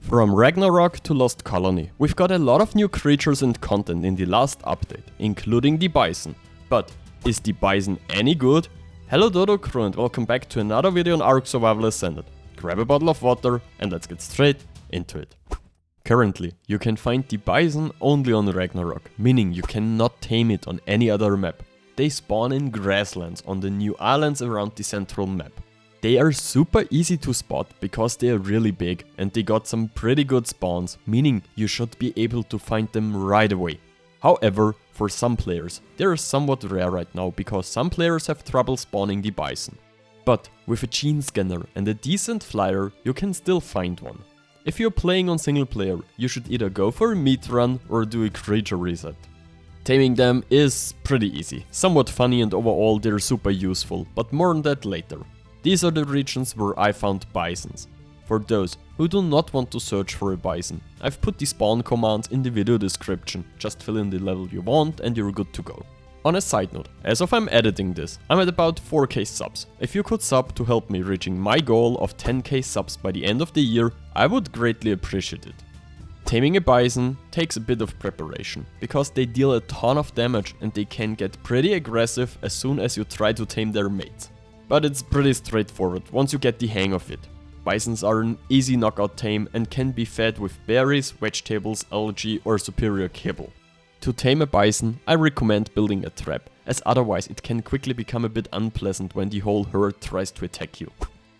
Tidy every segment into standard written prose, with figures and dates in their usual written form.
From Ragnarok to Lost Colony, we've got a lot of new creatures and content in the last update, including the Bison. But is the Bison any good? Hello Dodo crew and welcome back to another video on Ark Survival Ascended. Grab a bottle of water and let's get straight into it. Currently, you can find the Bison only on Ragnarok, meaning you cannot tame it on any other map. They spawn in grasslands on the new islands around the central map. They are super easy to spot because they are really big and they got some pretty good spawns, meaning you should be able to find them right away. However, for some players, they are somewhat rare right now because some players have trouble spawning the Bison. But with a gene scanner and a decent flyer, you can still find one. If you're playing on single player, you should either go for a meat run or do a creature reset. Taming them is pretty easy, somewhat funny and overall they're super useful, but more on that later. These are the regions where I found bisons. For those who do not want to search for a bison, I've put the spawn commands in the video description, just fill in the level you want and you're good to go. On a side note, as of I'm editing this, I'm at about 4k subs. If you could sub to help me reaching my goal of 10k subs by the end of the year, I would greatly appreciate it. Taming a bison takes a bit of preparation, because they deal a ton of damage and they can get pretty aggressive as soon as you try to tame their mates. But it's pretty straightforward once you get the hang of it. Bisons are an easy knockout tame and can be fed with berries, vegetables, algae or superior kibble. To tame a bison, I recommend building a trap, as otherwise it can quickly become a bit unpleasant when the whole herd tries to attack you.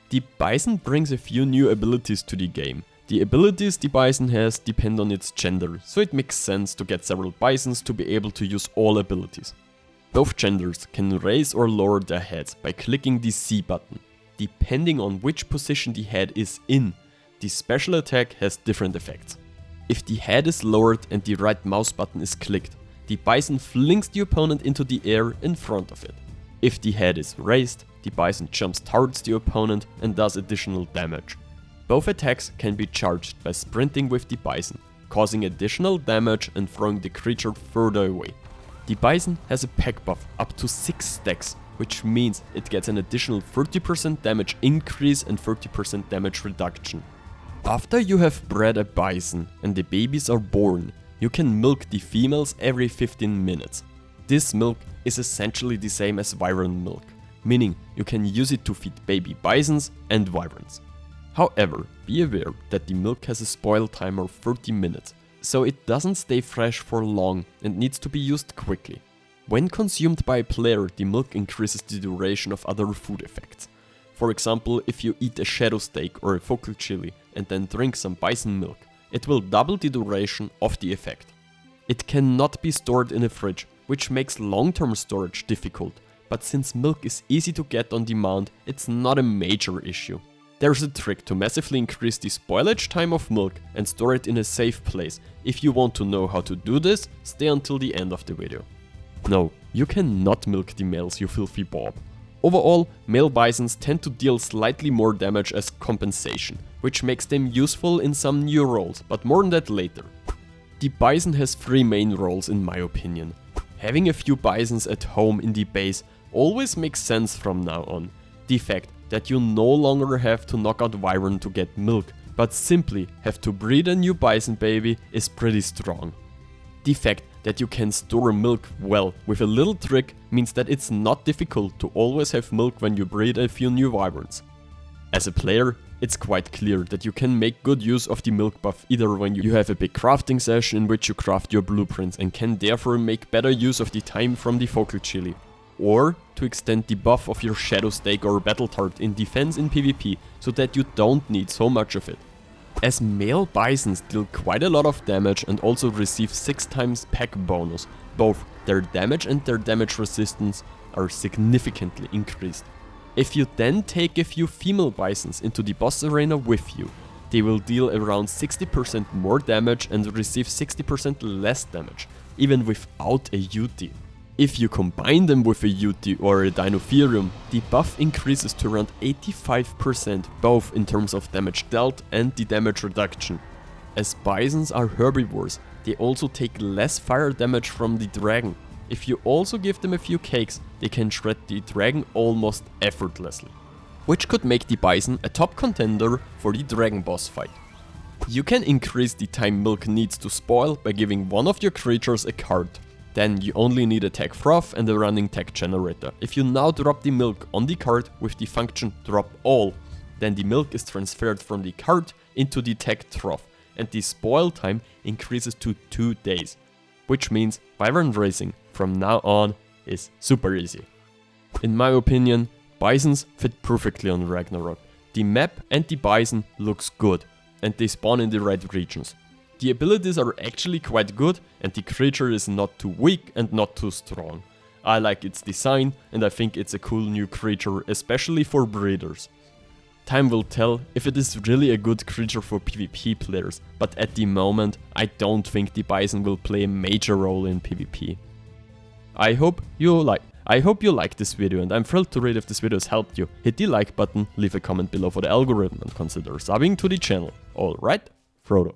The bison brings a few new abilities to the game. The abilities the bison has depend on its gender, so it makes sense to get several bisons to be able to use all abilities. Both genders can raise or lower their heads by clicking the C button. Depending on which position the head is in, the special attack has different effects. If the head is lowered and the right mouse button is clicked, the bison flings the opponent into the air in front of it. If the head is raised, the bison jumps towards the opponent and does additional damage. Both attacks can be charged by sprinting with the bison, causing additional damage and throwing the creature further away. The bison has a pack buff up to 6 stacks, which means it gets an additional 30% damage increase and 30% damage reduction. After you have bred a bison and the babies are born, you can milk the females every 15 minutes. This milk is essentially the same as wyvern milk, meaning you can use it to feed baby bisons and wyverns. However, be aware that the milk has a spoil time of 30 minutes. So it doesn't stay fresh for long and needs to be used quickly. When consumed by a player, the milk increases the duration of other food effects. For example, if you eat a shadow steak or a focal chili and then drink some bison milk, it will double the duration of the effect. It cannot be stored in a fridge, which makes long-term storage difficult, but since milk is easy to get on demand, it's not a major issue. There's a trick to massively increase the spoilage time of milk and store it in a safe place. If you want to know how to do this, stay until the end of the video. No, you cannot milk the males, you filthy bob. Overall, male bisons tend to deal slightly more damage as compensation, which makes them useful in some new roles, but more on that later. The bison has 3 main roles in my opinion. Having a few bisons at home in the base always makes sense from now on. The fact that you no longer have to knock out wyvern to get milk, but simply have to breed a new bison baby is pretty strong. The fact that you can store milk well with a little trick means that it's not difficult to always have milk when you breed a few new wyverns. As a player, it's quite clear that you can make good use of the milk buff either when you have a big crafting session in which you craft your blueprints and can therefore make better use of the time from the focal chili, or to extend the buff of your shadow steak or battle tart in defense in PvP so that you don't need so much of it. As male bisons deal quite a lot of damage and also receive 6 times pack bonus, both their damage and their damage resistance are significantly increased. If you then take a few female bisons into the boss arena with you, they will deal around 60% more damage and receive 60% less damage, even without a UT. If you combine them with a UT or a Dinotherium, the buff increases to around 85% both in terms of damage dealt and the damage reduction. As bisons are herbivores, they also take less fire damage from the dragon. If you also give them a few cakes, they can shred the dragon almost effortlessly, which could make the bison a top contender for the dragon boss fight. You can increase the time milk needs to spoil by giving one of your creatures a card. Then you only need a tag froth and a running tag generator. If you now drop the milk on the card with the function drop all, then the milk is transferred from the card into the tag trough, and the spoil time increases to 2 days. Which means Wyvern raising from now on is super easy. In my opinion, Bisons fit perfectly on Ragnarok. The map and the Bison looks good, and they spawn in the right regions. The abilities are actually quite good, and the creature is not too weak and not too strong. I like its design, and I think it's a cool new creature, especially for breeders. Time will tell if it is really a good creature for PvP players, but at the moment I don't think the Bison will play a major role in PvP. I hope you like this video, and I'm thrilled to read if this video has helped you. Hit the like button, leave a comment below for the algorithm, and consider subbing to the channel. Alright, Frodo.